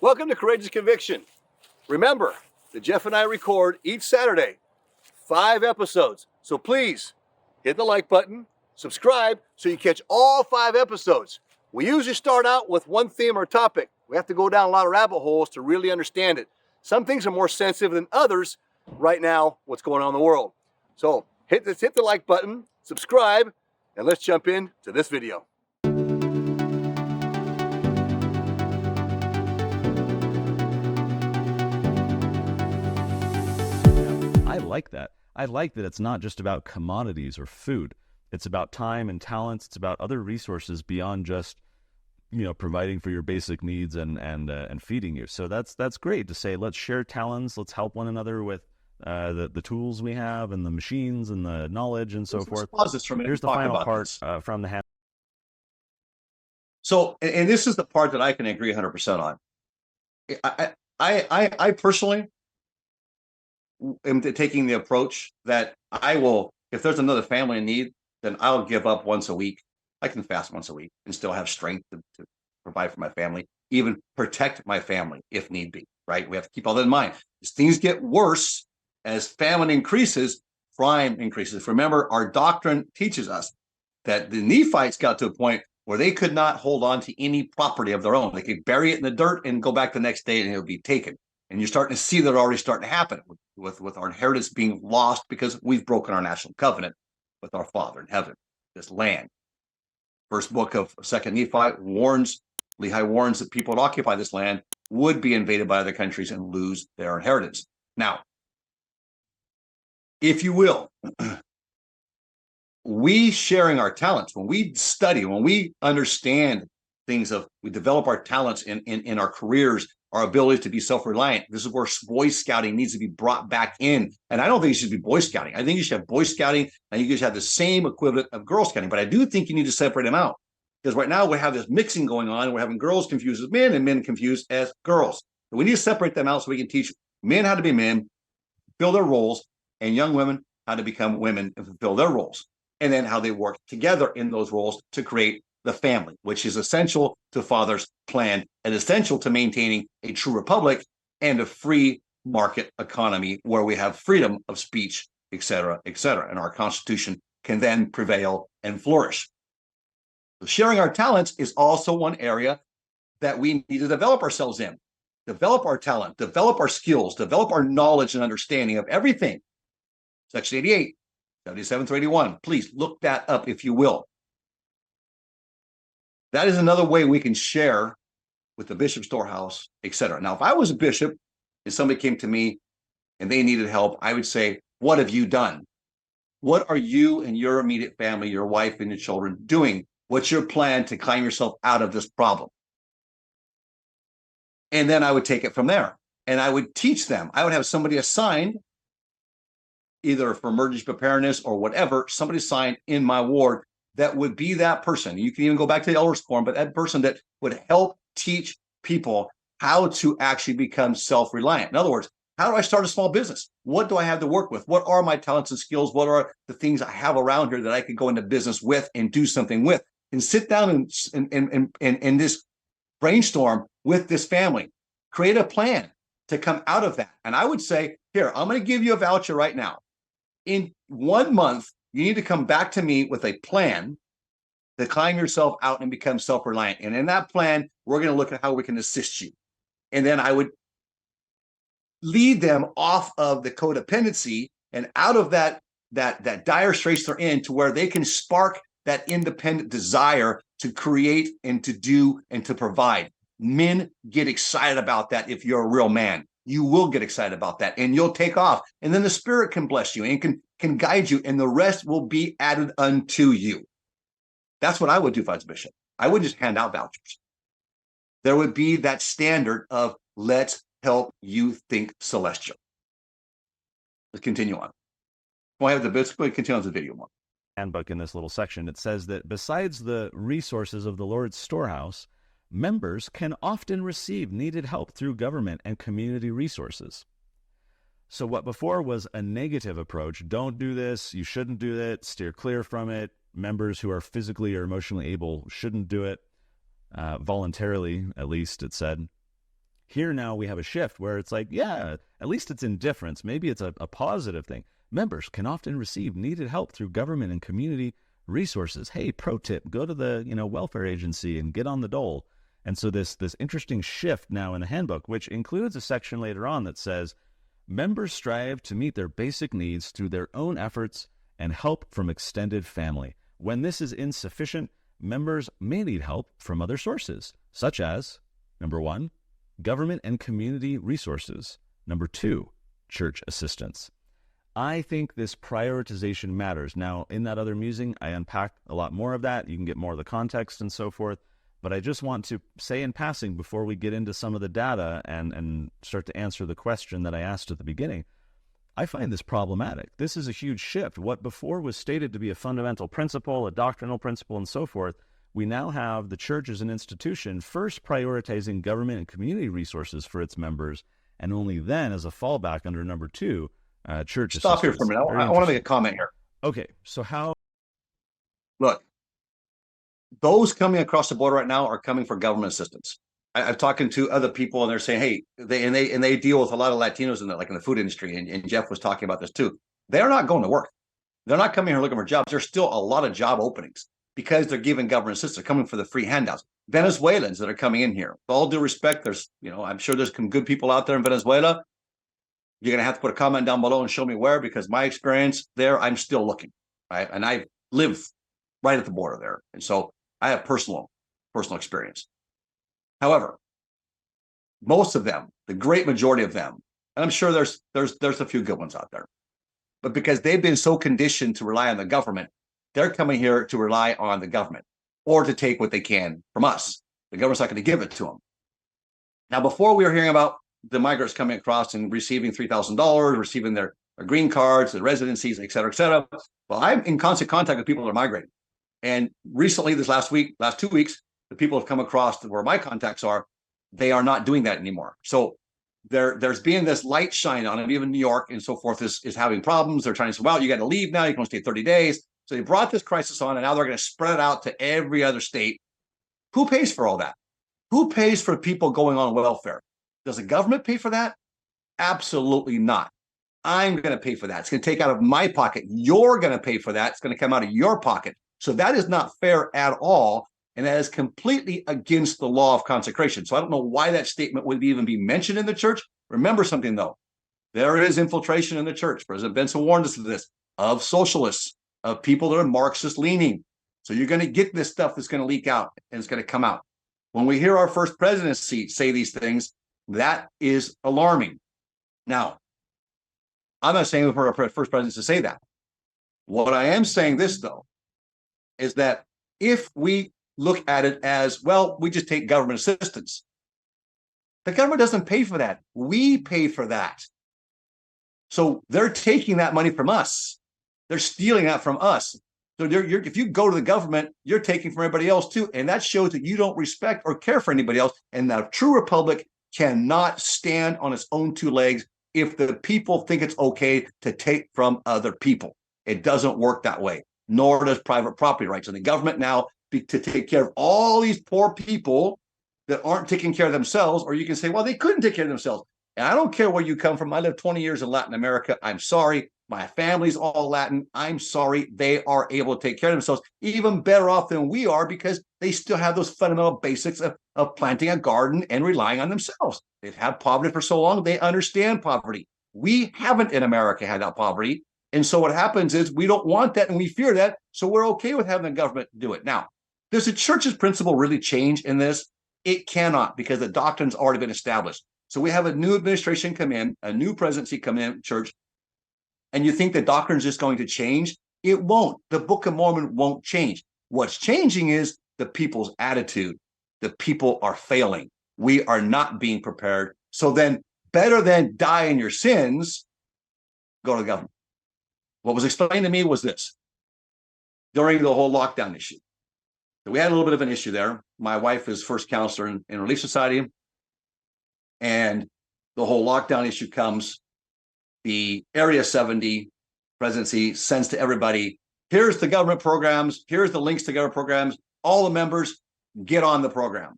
Welcome to Courageous Conviction. Remember that Jeff and I record each Saturday 5 episodes. So please hit the like button, subscribe so you catch all 5 episodes. We usually start out with one theme or topic. We have to go down a lot of rabbit holes to really understand it. Some things are more sensitive than others right now, what's going on in the world. So hit the like button, subscribe, and let's jump into this video. I like that. I like that it's not just about commodities or food. It's about time and talents. It's about other resources beyond just, providing for your basic needs and feeding you. So that's great to say, let's share talents. Let's help one another with the tools we have and the machines and the knowledge and so forth. Here's the final part from the hand. So, and this is the part that I can agree 100% on. I personally am taking the approach that I will, if there's another family in need, then I'll give up once a week. I can fast once a week and still have strength to provide for my family, even protect my family if need be, right? We have to keep all that in mind. As things get worse, as famine increases, crime increases. Remember, our doctrine teaches us that the Nephites got to a point where they could not hold on to any property of their own. They could bury it in the dirt and go back the next day and it would be taken. And you're starting to see that already starting to happen with our inheritance being lost because we've broken our national covenant with our Father in heaven, this land. First book of Second Nephi warns, Lehi warns that people that occupy this land would be invaded by other countries and lose their inheritance. Now, if you will, we sharing our talents, when we study, when we understand things we develop our talents in our careers, our ability to be self-reliant. This is where Boy Scouting needs to be brought back in. And I don't think it should be Boy Scouting. I think you should have Boy Scouting and you should have the same equivalent of Girl Scouting. But I do think you need to separate them out. Because right now we have this mixing going on. We're having girls confused as men and men confused as girls. So we need to separate them out so we can teach men how to be men, fill their roles, and young women how to become women and fulfill their roles. And then how they work together in those roles to create the family, which is essential to Father's plan and essential to maintaining a true republic and a free market economy where we have freedom of speech, et cetera, and our Constitution can then prevail and flourish. So sharing our talents is also one area that we need to develop ourselves in. Develop our talent, develop our skills, develop our knowledge and understanding of everything. Section 88, 77 through 81. Please look that up if you will. That is another way we can share with the bishop storehouse, etc. Now, if I was a bishop and somebody came to me and they needed help, I would say, what have you done? What are you and your immediate family, your wife and your children doing? What's your plan to climb yourself out of this problem? And then I would take it from there and I would teach them. I would have somebody assigned either for emergency preparedness or whatever, somebody assigned in my ward that would be that person. You can even go back to the elders quorum, but that person that would help teach people how to actually become self-reliant. In other words, how do I start a small business? What do I have to work with? What are my talents and skills? What are the things I have around here that I could go into business with and do something with? And sit down and this brainstorm with this family. Create a plan to come out of that. And I would say, here, I'm going to give you a voucher right now. In 1 month, you need to come back to me with a plan to climb yourself out and become self-reliant. And in that plan, we're going to look at how we can assist you. And then I would lead them off of the codependency and out of that dire straits they're in to where they can spark that independent desire to create and to do and to provide. Men get excited about that if you're a real man. You will get excited about that and you'll take off. And then the Spirit can bless you and can guide you and the rest will be added unto you. That's what I would do if I was bishop. I would just hand out vouchers. There would be that standard of let's help you think celestial. Let's continue on. Well, I have the continue on the video one. Handbook in this little section, it says that besides the resources of the Lord's storehouse, members can often receive needed help through government and community resources. So what before was a negative approach, don't do this, you shouldn't do it, steer clear from it, members who are physically or emotionally able shouldn't do it, voluntarily, at least, it said. Here now we have a shift where it's like, yeah, at least it's indifference. Maybe it's a positive thing. Members can often receive needed help through government and community resources. Hey, pro tip, go to the welfare agency and get on the dole. And so this interesting shift now in the handbook, which includes a section later on that says, members strive to meet their basic needs through their own efforts and help from extended family. When this is insufficient, members may need help from other sources, such as, number 1, government and community resources. Number 2, church assistance. I think this prioritization matters. Now, in that other musing, I unpack a lot more of that. You can get more of the context and so forth. But I just want to say in passing, before we get into some of the data and start to answer the question that I asked at the beginning, I find this problematic. This is a huge shift. What before was stated to be a fundamental principle, a doctrinal principle, and so forth, we now have the church as an institution first prioritizing government and community resources for its members, and only then, as a fallback under number 2, church assistance. Stop here for a minute. I want to make a comment here. Okay, so how... Look, those coming across the border right now are coming for government assistance. I've talking to other people, and they're saying, hey, they deal with a lot of Latinos in the food industry, and Jeff was talking about this too. They're not going to work. They're not coming here looking for jobs. There's still a lot of job openings because they're giving government assistance. They're coming for the free handouts. Venezuelans that are coming in here, with all due respect, there's, I'm sure there's some good people out there in Venezuela. You're going to have to put a comment down below and show me where, because my experience there, I'm still looking, right? And I live right at the border there. And so I have personal experience. However, most of them, the great majority of them, and I'm sure there's a few good ones out there, but because they've been so conditioned to rely on the government, they're coming here to rely on the government or to take what they can from us. The government's not going to give it to them. Now, before we were hearing about the migrants coming across and receiving $3,000, receiving their green cards, the residencies, et cetera, et cetera. Well, I'm in constant contact with people that are migrating. And recently, this last 2 weeks, the people have come across to where my contacts are. They are not doing that anymore. So there's been this light shine on it. Even New York and so forth is having problems. They're trying to say, well, you got to leave now. You can only stay 30 days. So they brought this crisis on, and now they're going to spread it out to every other state. Who pays for all that? Who pays for people going on welfare? Does the government pay for that? Absolutely not. I'm going to pay for that. It's going to take out of my pocket. You're going to pay for that. It's going to come out of your pocket. So that is not fair at all. And that is completely against the law of consecration. So I don't know why that statement would even be mentioned in the church. Remember something, though. There is infiltration in the church. President Benson warned us of this, of socialists, of people that are Marxist leaning. So you're going to get this stuff that's going to leak out and it's going to come out. When we hear our first presidency say these things, that is alarming. Now, I'm not saying for our first president to say that. What I am saying this, though, is that if we look at it as, well, we just take government assistance, the government doesn't pay for that. We pay for that. So they're taking that money from us. They're stealing that from us. So if you go to the government, you're taking from everybody else too. And that shows that you don't respect or care for anybody else. And the true republic cannot stand on its own 2 legs if the people think it's okay to take from other people. It doesn't work that way, nor does private property rights. And the government now, to take care of all these poor people that aren't taking care of themselves, or you can say, well, they couldn't take care of themselves. And I don't care where you come from. I lived 20 years in Latin America. I'm sorry. My family's all Latin. I'm sorry. They are able to take care of themselves, even better off than we are, because they still have those fundamental basics of planting a garden and relying on themselves. They've had poverty for so long. They understand poverty. We haven't in America had that poverty. And so what happens is we don't want that and we fear that. So we're okay with having the government do it. Now, does the church's principle really change in this? It cannot, because the doctrine's already been established. So we have a new administration come in, a new presidency come in, church, and you think the doctrine is just going to change? It won't. The Book of Mormon won't change. What's changing is the people's attitude. The people are failing. We are not being prepared. So then, better than die in your sins, go to the government. What was explained to me was this. During the whole lockdown issue, we had a little bit of an issue there. My wife is first counselor in Relief Society, and the whole lockdown issue comes. The Area 70 presidency sends to everybody, here's the government programs, here's the links to government programs, all the members get on the program.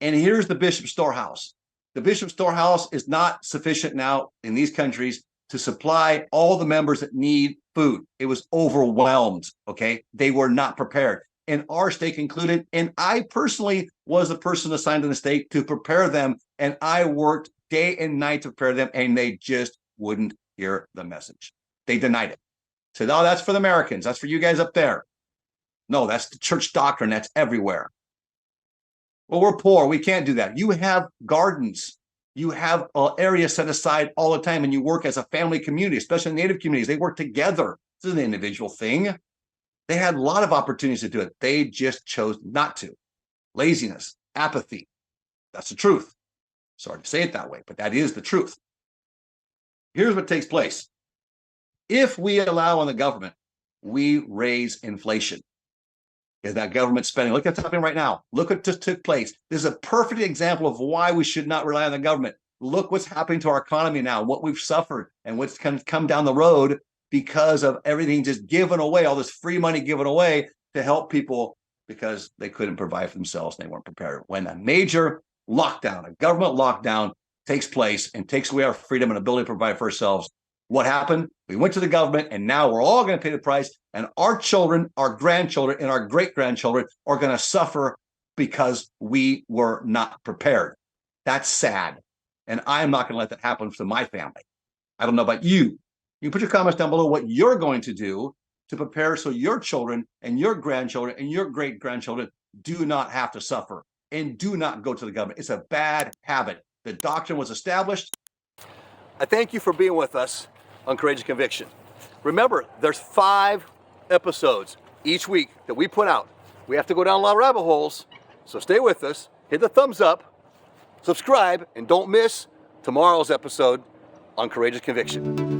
And here's the bishop storehouse. The bishop storehouse is not sufficient now in these countries to supply all the members that need food. It was overwhelmed, okay? They were not prepared. And our stake included. And I personally was the person assigned to the stake to prepare them. And I worked day and night to prepare them, and they just wouldn't hear the message. They denied it. Said, oh, that's for the Americans. That's for you guys up there. No, that's the church doctrine. That's everywhere. Well, we're poor. We can't do that. You have gardens. You have an area set aside all the time, and you work as a family community, especially Native communities. They work together. This is an individual thing. They had a lot of opportunities to do it. They just chose not to. Laziness, apathy. That's the truth. Sorry to say it that way, but that is the truth. Here's what takes place. If we allow on the government, we raise inflation. Is that government spending? Look what's happening right now. Look what just took place. This is a perfect example of why we should not rely on the government. Look what's happening to our economy now, what we've suffered, and what's going to come down the road because of everything just given away, all this free money given away to help people because they couldn't provide for themselves and they weren't prepared. When a major lockdown, a government lockdown takes place and takes away our freedom and ability to provide for ourselves, what happened? We went to the government, and now we're all going to pay the price, and our children, our grandchildren, and our great-grandchildren are going to suffer because we were not prepared. That's sad, and I'm not going to let that happen to my family. I don't know about you. You can put your comments down below what you're going to do to prepare so your children and your grandchildren and your great-grandchildren do not have to suffer and do not go to the government. It's a bad habit. The doctrine was established. I thank you for being with us on Courageous Conviction. Remember, there's 5 episodes each week that we put out. We have to go down a lot of rabbit holes, so stay with us, hit the thumbs up, subscribe, and don't miss tomorrow's episode on Courageous Conviction.